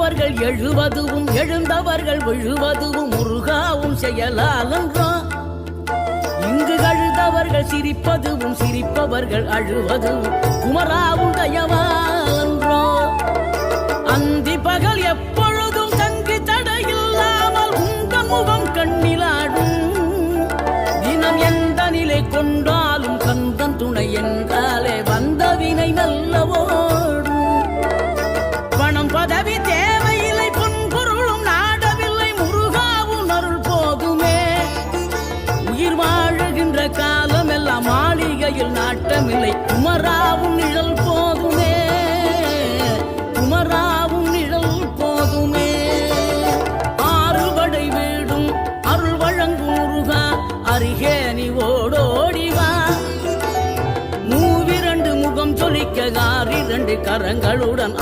விழுந்தவர்கள் எழுவதுவும் எழுந்தவர்கள் விழுவதுவும் முருகாவும் செயலாலன்றோ. இங்கு அழுதவர்கள் சிரிப்பதுவும் சிரிப்பவர்கள் அழுவதும் குமராவும் தயவாலன்றோ. அந்தி பகல் எப்பொழுதும் தங்கி தடையில்லாமல் உங்கள் முகம் கண்ணிலாடும். தினம் எந்த நிலை கொண்டாலும் கந்தன் துணை என்றாலே வந்த வினை நல்லவோடும். பணம் பதவி தேவையில்லை பொன்பொருளும் நாடவில்லை முருகாவும் அருள் போதுமே. உயிர் வாழுகின்ற காலம் எல்லாம் மாளிகையில் நாட்டமில்லை குமராவும் நிழல் போதுமே. குமராவும் நிழல் போதுமே. ஆறுபடை வீடும் அருள் வழங்கும் முருகா அருகே நீ ஓடோடிவா. மூவிரண்டு முகம் சொலிக்க 6 கரங்களுடன்